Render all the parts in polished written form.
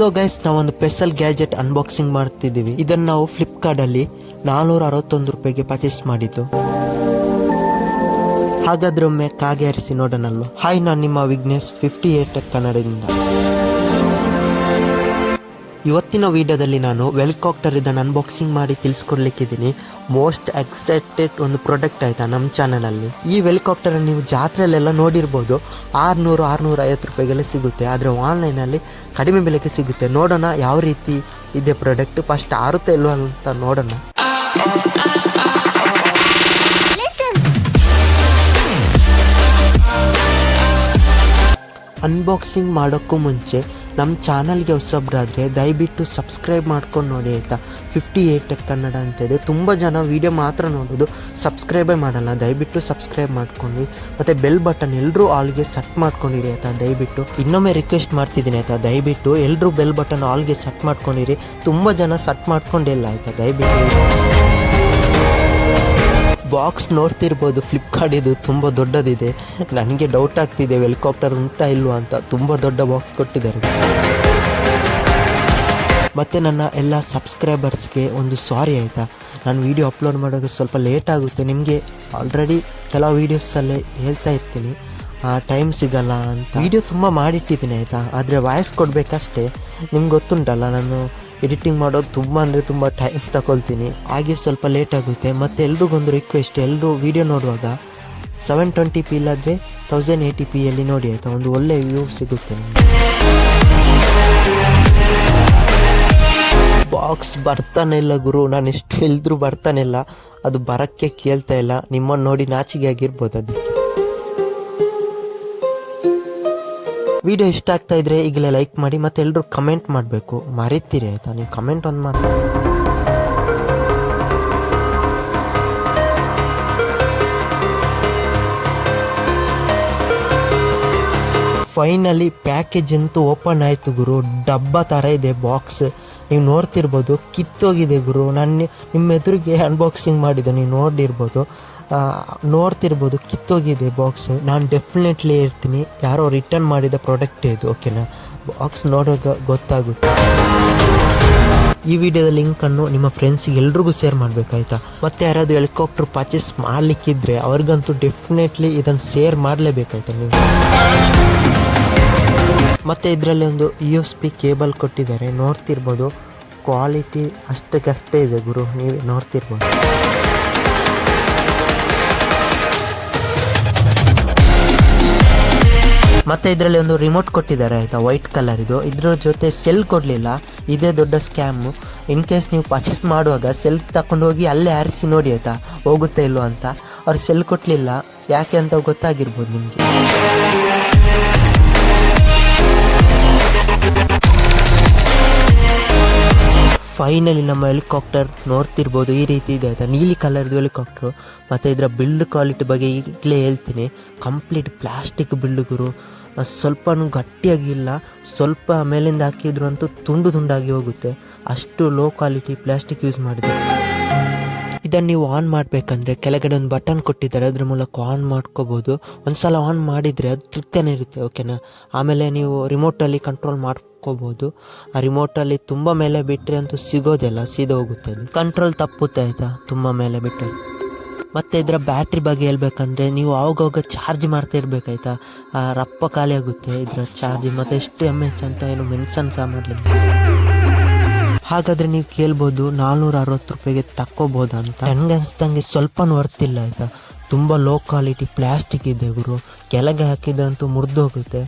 So guys, ನಾವೊಂದು special gadget unboxing ಮಾಡ್ತಿದ್ದೀವಿ. ಇದನ್ನು ನಾವು ಫ್ಲಿಪ್ಕಾರ್ಟ್ ಅಲ್ಲಿ 461 ರೂಪಾಯಿಗೆ ಪರ್ಚೇಸ್ ಮಾಡಿದ್ದು. ಹಾಗಾದ್ರೆ ಒಮ್ಮೆ ಕಾಗೆ ಆರಿಸಿ ನೋಡೋಣಲ್ವ. ಹಾಯ್, ನಾನು ನಿಮ್ಮ ವಿಘ್ನೇಶ್ 58 ಕನ್ನಡದಿಂದ. ಇವತ್ತಿನ ವಿಡಿಯೋದಲ್ಲಿ ನಾನು ಹೆಲಿಕಾಪ್ಟರ್ ಇದನ್ನು ಅನ್ಬಾಕ್ಸಿಂಗ್ ಮಾಡಿ ತಿಳಿಸ್ಕೊಡ್ಲಿಕ್ಕಿದ್ದೀನಿ. ಮೋಸ್ಟ್ ಎಕ್ಸೈಟೆಡ್ ಒಂದು ಪ್ರಾಡಕ್ಟ್ ಆಯ್ತಾ ನಮ್ಮ ಚಾನಲಲ್ಲಿ. ಈ ಹೆಲಿಕಾಪ್ಟರ್ ನೀವು ಜಾತ್ರೆಯಲ್ಲೆಲ್ಲ ನೋಡಿರ್ಬೋದು. 600-650 ರೂಪಾಯಿಗೆಲ್ಲ ಸಿಗುತ್ತೆ. ಆದರೆ ಆನ್ಲೈನಲ್ಲಿ ಕಡಿಮೆ ಬೆಲೆಗೆ ಸಿಗುತ್ತೆ. ನೋಡೋಣ ಯಾವ ರೀತಿ ಇದೆ ಪ್ರಾಡಕ್ಟ್. ಫಸ್ಟ್ ಆರುತ್ತೆ ಇಲ್ವ ಅಂತ ನೋಡೋಣ. ಅನ್ಬಾಕ್ಸಿಂಗ್ ಮಾಡೋಕ್ಕೂ ಮುಂಚೆ ನಮ್ಮ ಚಾನಲ್ಗೆ ಹೊಸಬ್ರಾದರೆ ದಯವಿಟ್ಟು ಸಬ್ಸ್ಕ್ರೈಬ್ ಮಾಡ್ಕೊಂಡು ನೋಡಿ ಆಯಿತಾ. 58 ಕನ್ನಡ ಅಂತೇಳಿ ತುಂಬ ಜನ ವೀಡಿಯೋ ಮಾತ್ರ ನೋಡೋದು, ಸಬ್ಸ್ಕ್ರೈಬೇ ಮಾಡಲ್ಲ. ದಯವಿಟ್ಟು ಸಬ್ಸ್ಕ್ರೈಬ್ ಮಾಡ್ಕೊಂಡು ಮತ್ತು ಬೆಲ್ ಬಟನ್ ಎಲ್ಲರೂ ಆಲ್ಗೆ ಸೆಟ್ ಮಾಡ್ಕೊಂಡಿರಿ ಆಯಿತಾ. ದಯವಿಟ್ಟು ಇನ್ನೊಮ್ಮೆ ರಿಕ್ವೆಸ್ಟ್ ಮಾಡ್ತಿದ್ದೀನಿ ಆಯಿತಾ. ದಯವಿಟ್ಟು ಎಲ್ಲರೂ ಬೆಲ್ ಬಟನ್ ಆಲ್ಗೆ ಸೆಟ್ ಮಾಡ್ಕೊಂಡಿರಿ. ತುಂಬ ಜನ ಸೆಟ್ ಮಾಡ್ಕೊಂಡಿಲ್ಲ ಆಯಿತಾ. ದಯವಿಟ್ಟು ಬಾಕ್ಸ್ ನೋಡ್ತಿರ್ಬೋದು, ಫ್ಲಿಪ್ಕಾರ್ಟ್ ಇದು ತುಂಬ ದೊಡ್ಡದಿದೆ. ನನಗೆ ಡೌಟ್ ಆಗ್ತಿದೆ ಹೆಲಿಕಾಪ್ಟರ್ ಉಂಟಾ ಇಲ್ವಾ ಅಂತ. ತುಂಬ ದೊಡ್ಡ ಬಾಕ್ಸ್ ಕೊಟ್ಟಿದ್ದಾರೆ. ಮತ್ತು ನನ್ನ ಎಲ್ಲ ಸಬ್ಸ್ಕ್ರೈಬರ್ಸ್ಗೆ ಒಂದು ಸಾರಿ ಆಯಿತಾ. ನಾನು ವೀಡಿಯೋ ಅಪ್ಲೋಡ್ ಮಾಡೋಕ್ಕೆ ಸ್ವಲ್ಪ ಲೇಟ್ ಆಗುತ್ತೆ. ನಿಮಗೆ ಆಲ್ರೆಡಿ ಕೆಲವು ವೀಡಿಯೋಸಲ್ಲೇ ಹೇಳ್ತಾ ಇರ್ತೀನಿ ಟೈಮ್ ಸಿಗಲ್ಲ ಅಂತ. ವೀಡಿಯೋ ತುಂಬ ಮಾಡಿಟ್ಟಿದ್ದೀನಿ ಆಯಿತಾ. ಆದರೆ ವಾಯ್ಸ್ ಕೊಡಬೇಕಷ್ಟೇ. ನಿಮ್ಗೆ ಗೊತ್ತುಂಟಲ್ಲ, ನಾನು ಎಡಿಟಿಂಗ್ ಮಾಡೋದು ತುಂಬ ಅಂದರೆ ತುಂಬ ಟೈಮ್ ತಗೊಳ್ತೀನಿ. ಹಾಗೆ ಸ್ವಲ್ಪ ಲೇಟ್ ಆಗುತ್ತೆ. ಮತ್ತು ಎಲ್ರಿಗೊಂದು ರಿಕ್ವೆಸ್ಟ್, ಎಲ್ಲರೂ ವೀಡಿಯೋ ನೋಡುವಾಗ 720p ಇಲ್ಲಾದರೆ 1080pಯಲ್ಲಿ ನೋಡಿ ಆಯಿತಾ. ಒಂದು ಒಳ್ಳೆ ವ್ಯೂ ಸಿಗುತ್ತೆ. ಬಾಕ್ಸ್ ಬರ್ತಾನೆ ಇಲ್ಲ ಗುರು. ನಾನು ಎಷ್ಟು ಹೇಳಿದ್ರು ಬರ್ತಾನೆ ಇಲ್ಲ. ಅದು ಬರೋಕ್ಕೆ ಕೇಳ್ತಾ ಇಲ್ಲ. ನಿಮ್ಮನ್ನು ನೋಡಿ ನಾಚಿಗೆ ಆಗಿರ್ಬೋದು ಅದಕ್ಕೆ. ವಿಡಿಯೋ ಇಷ್ಟ ಆಗ್ತಾ ಇದ್ರೆ ಈಗಲೇ ಲೈಕ್ ಮಾಡಿ. ಮತ್ತೆ ಎಲ್ಲರೂ ಕಮೆಂಟ್ ಮಾಡಬೇಕು, ಮರೀತೀರಿ ಆಯಿತಾ. ನೀವು ಕಮೆಂಟ್ ಒಂದು ಮಾಡಿ. ಫೈನಲಿ ಪ್ಯಾಕೇಜ್ ಅಂತೂ ಓಪನ್ ಆಯಿತು ಗುರು. ಡಬ್ಬ ಥರ ಇದೆ ಬಾಕ್ಸ್. ನೀವು ನೋಡ್ತಿರ್ಬೋದು, ಕಿತ್ತೋಗಿದೆ ಗುರು. ನಾನು ನಿಮ್ಮ ಎದುರಿಗೆ ಅನ್ಬಾಕ್ಸಿಂಗ್ ಮಾಡಿದ್ದೆ, ನೀವು ನೋಡ್ತಿರ್ಬೋದು ಕಿತ್ತೋಗಿದೆ ಬಾಕ್ಸ್. ನಾನು ಡೆಫಿನೆಟ್ಲಿ ಇರ್ತೀನಿ ಯಾರೋ ರಿಟರ್ನ್ ಮಾಡಿದ ಪ್ರಾಡಕ್ಟ್ ಇದು, ಓಕೆನಾ. ಬಾಕ್ಸ್ ನೋಡೋಕೆ ಗೊತ್ತಾಗುತ್ತೆ. ಈ ವಿಡಿಯೋದ ಲಿಂಕನ್ನು ನಿಮ್ಮ ಫ್ರೆಂಡ್ಸಿಗೆ ಎಲ್ರಿಗೂ ಶೇರ್ ಮಾಡಬೇಕಾಯ್ತಾ. ಮತ್ತು ಯಾರಾದರೂ ಹೆಲಿಕಾಪ್ಟರ್ ಪರ್ಚೇಸ್ ಮಾಡಲಿಕ್ಕಿದ್ರೆ ಅವ್ರಿಗಂತೂ ಡೆಫಿನೆಟ್ಲಿ ಇದನ್ನು ಶೇರ್ ಮಾಡಲೇಬೇಕಾಯ್ತಾ ನೀವು. ಮತ್ತು ಇದರಲ್ಲಿ ಒಂದು USB ಕೇಬಲ್ ಕೊಟ್ಟಿದ್ದಾರೆ, ನೋಡ್ತಿರ್ಬೋದು. ಕ್ವಾಲಿಟಿ ಅಷ್ಟಕ್ಕಷ್ಟೇ ಇದೆ ಗುರು, ನೀವು ನೋಡ್ತಿರ್ಬೋದು. ಮತ್ತು ಇದರಲ್ಲಿ ಒಂದು ರಿಮೋಟ್ ಕೊಟ್ಟಿದ್ದಾರೆ ಆಯಿತಾ, ವೈಟ್ ಕಲರ್ ಇದು. ಇದ್ರ ಜೊತೆ ಸೆಲ್ ಕೊಡಲಿಲ್ಲ. ಇದೇ ದೊಡ್ಡ ಸ್ಕ್ಯಾಮು. ಇನ್ ಕೇಸ್ ನೀವು ಪರ್ಚೇಸ್ ಮಾಡುವಾಗ ಸೆಲ್ ತಗೊಂಡು ಹೋಗಿ ಅಲ್ಲೇ ಆರಿಸಿ ನೋಡಿ ಆಯಿತಾ, ಹೋಗುತ್ತೆ ಇಲ್ಲೋ ಅಂತ. ಅವ್ರು ಸೆಲ್ ಕೊಡಲಿಲ್ಲ, ಯಾಕೆ ಅಂತ ಗೊತ್ತಾಗಿರ್ಬೋದು ನಿಮಗೆ. ಫೈನಲಿ ನಮ್ಮ ಹೆಲಿಕಾಪ್ಟರ್ ನೋಡ್ತಿರ್ಬೋದು ಈ ರೀತಿ ಇದೆ ಆಯಿತಾ. ನೀಲಿ ಕಲರ್ದು ಹೆಲಿಕಾಪ್ಟ್ರು. ಮತ್ತು ಇದರ ಬಿಲ್ಡ್ ಕ್ವಾಲಿಟಿ ಬಗ್ಗೆ ಈಗಲೇ ಹೇಳ್ತೀನಿ. ಕಂಪ್ಲೀಟ್ ಪ್ಲಾಸ್ಟಿಕ್ ಬಿಲ್ಡ್ ಗುರು. ಸ್ವಲ್ಪನೂ ಗಟ್ಟಿಯಾಗಿಲ್ಲ. ಸ್ವಲ್ಪ ಮೇಲಿಂದ ಹಾಕಿದ್ರು ಅಂತೂ ತುಂಡಾಗಿ ಹೋಗುತ್ತೆ. ಅಷ್ಟು ಲೋ ಕ್ವಾಲಿಟಿ ಪ್ಲಾಸ್ಟಿಕ್ ಯೂಸ್ ಮಾಡಿದೆ. ಇದನ್ನು ನೀವು ಆನ್ ಮಾಡಬೇಕಂದ್ರೆ ಕೆಳಗಡೆ ಒಂದು ಬಟನ್ ಕೊಟ್ಟಿದ್ದಾರೆ, ಅದ್ರ ಮೂಲಕ ಆನ್ ಮಾಡ್ಕೋಬೋದು. ಒಂದು ಸಲ ಆನ್ ಮಾಡಿದರೆ ಅದು ತೃಪ್ತಿನೇ ಇರುತ್ತೆ, ಓಕೆನಾ. ಆಮೇಲೆ ನೀವು ರಿಮೋಟಲ್ಲಿ ಕಂಟ್ರೋಲ್ ಮಾಡ್ಕೋಬೋದು. ಆ ರಿಮೋಟಲ್ಲಿ ತುಂಬ ಮೇಲೆ ಬಿಟ್ಟರೆ ಅಂತೂ ಸಿಗೋದಿಲ್ಲ, ಸೀದಾ ಹೋಗುತ್ತೆ. ಅದು ಕಂಟ್ರೋಲ್ ತಪ್ಪುತ್ತೆ ಆಯಿತಾ, ತುಂಬ ಮೇಲೆ ಬಿಟ್ಟರೆ. ಮತ್ತು ಇದರ ಬ್ಯಾಟ್ರಿ ಬಗ್ಗೆ ಹೇಳ್ಬೇಕಂದ್ರೆ ನೀವು ಆವಾಗ ಚಾರ್ಜ್ ಮಾಡ್ತಾ ಇರಬೇಕಾಯ್ತಾ. ರಪ್ಪ ಖಾಲಿ ಆಗುತ್ತೆ ಇದರ ಚಾರ್ಜ್. ಮತ್ತು ಎಷ್ಟು mAh ಅಂತ ಏನು ಮೆನ್ಷನ್ ಸಹ ಮಾಡಲಿಲ್ಲ. ಹಾಗಾದರೆ ನೀವು ಕೇಳ್ಬೋದು 460 ರೂಪಾಯಿಗೆ ತಕ್ಕೋಬೋದಾ ಅಂತ. ನನಗೆ ಅನಿಸ್ದಂಗೆ ಸ್ವಲ್ಪ ವರ್ತಿಲ್ಲ ಆಯಿತಾ. ತುಂಬ ಲೋ ಕ್ವಾಲಿಟಿ ಪ್ಲಾಸ್ಟಿಕ್ ಇದೆ ಗುರು. ಕೆಳಗೆ ಹಾಕಿದ್ರಂತೂ ಮುರಿದು ಹೋಗುತ್ತೆ,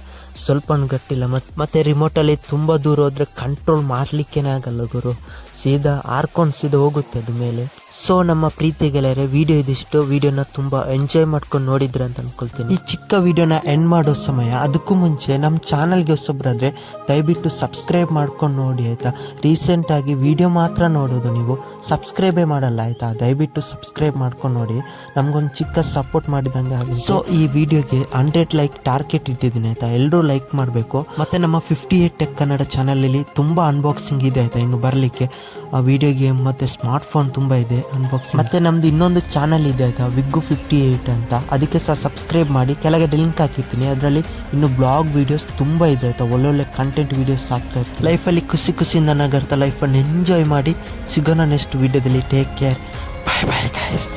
ಸ್ವಲ್ಪನೂ ಗಟ್ಟಿಲ್ಲ. ಮತ್ತು ರಿಮೋಟಲ್ಲಿ ತುಂಬ ದೂರ ಹೋದರೆ ಕಂಟ್ರೋಲ್ ಮಾಡಲಿಕ್ಕೇ ಆಗಲ್ಲ ಗುರು. ಸೀದಾ ಹಾರ್ಕೊಂಡು ಸೀದಾ ಹೋಗುತ್ತೆ ಅದು ಮೇಲೆ. ಸೊ ನಮ್ಮ ಪ್ರೀತಿಗೆಲ್ಲರೇ, ವಿಡಿಯೋ ಇದಿಷ್ಟು. ವಿಡಿಯೋನ ತುಂಬ ಎಂಜಾಯ್ ಮಾಡ್ಕೊಂಡು ನೋಡಿದ್ರೆ ಅಂತ ಅನ್ಕೊಳ್ತೀನಿ. ಈ ಚಿಕ್ಕ ವಿಡಿಯೋನ ಎಂಡ್ ಮಾಡೋ ಸಮಯ. ಅದಕ್ಕೂ ಮುಂಚೆ ನಮ್ಮ ಚಾನಲ್ಗೆ ಹೊಸಬ್ರಾದರೆ ದಯವಿಟ್ಟು ಸಬ್ಸ್ಕ್ರೈಬ್ ಮಾಡ್ಕೊಂಡು ನೋಡಿ ಆಯಿತಾ. ರೀಸೆಂಟಾಗಿ ವಿಡಿಯೋ ಮಾತ್ರ ನೋಡೋದು ನೀವು, ಸಬ್ಸ್ಕ್ರೈಬೇ ಮಾಡಲ್ಲ ಆಯಿತಾ. ದಯವಿಟ್ಟು ಸಬ್ಸ್ಕ್ರೈಬ್ ಮಾಡ್ಕೊಂಡು ನೋಡಿ, ನಮಗೊಂದು ಚಿಕ್ಕ ಸಪೋರ್ಟ್ ಮಾಡಿದಂಗೆ ಆಗಿದೆ. ಸೊ ಈ ವಿಡಿಯೋಗೆ 100 ಲೈಕ್ ಟಾರ್ಗೆಟ್ ಇಟ್ಟಿದ್ದೀನಿ ಆಯಿತಾ. ಎಲ್ಲರೂ ಲೈಕ್ ಮಾಡಬೇಕು. ಮತ್ತು ನಮ್ಮ 58 ಕನ್ನಡ ಚಾನಲಲ್ಲಿ ತುಂಬ ಅನ್ಬಾಕ್ಸಿಂಗ್ ಇದೆ ಆಯಿತಾ ಇನ್ನು ಬರಲಿಕ್ಕೆ. ವಿಡಿಯೋ ಗೇಮ್ ಮತ್ತು ಸ್ಮಾರ್ಟ್ಫೋನ್ ತುಂಬ ಇದೆ ಅನ್ಬಾಕ್ಸಿಂಗ್. ಮತ್ತು ನಮ್ಮದು ಇನ್ನೊಂದು ಚಾನಲ್ ಇದೆ ಆಯಿತಾ, ವಿಗ್ಗು58 ಅಂತ, ಅದಕ್ಕೆ ಸಹ ಸಬ್ಸ್ಕ್ರೈಬ್ ಮಾಡಿ. ಕೆಳಗಡೆ ಲಿಂಕ್ ಹಾಕಿರ್ತೀನಿ. ಅದರಲ್ಲಿ ಇನ್ನು ಬ್ಲಾಗ್ ವೀಡಿಯೋಸ್ ತುಂಬ ಇದೆ ಆಯಿತಾ, ಒಳ್ಳೊಳ್ಳೆ ಕಂಟೆಂಟ್ ವೀಡಿಯೋಸ್ ಆಗ್ತಾ ಇರ್ತೀನಿ. ಲೈಫಲ್ಲಿ ಖುಷಿಯಿಂದ ನಗರ್ತಾ ಲೈಫನ್ನು ಎಂಜಾಯ್ ಮಾಡಿ. ಸಿಗೋಣ ನೆಕ್ಸ್ಟ್ ವೀಡಿಯೋದಲ್ಲಿ. Take care. Bye bye guys.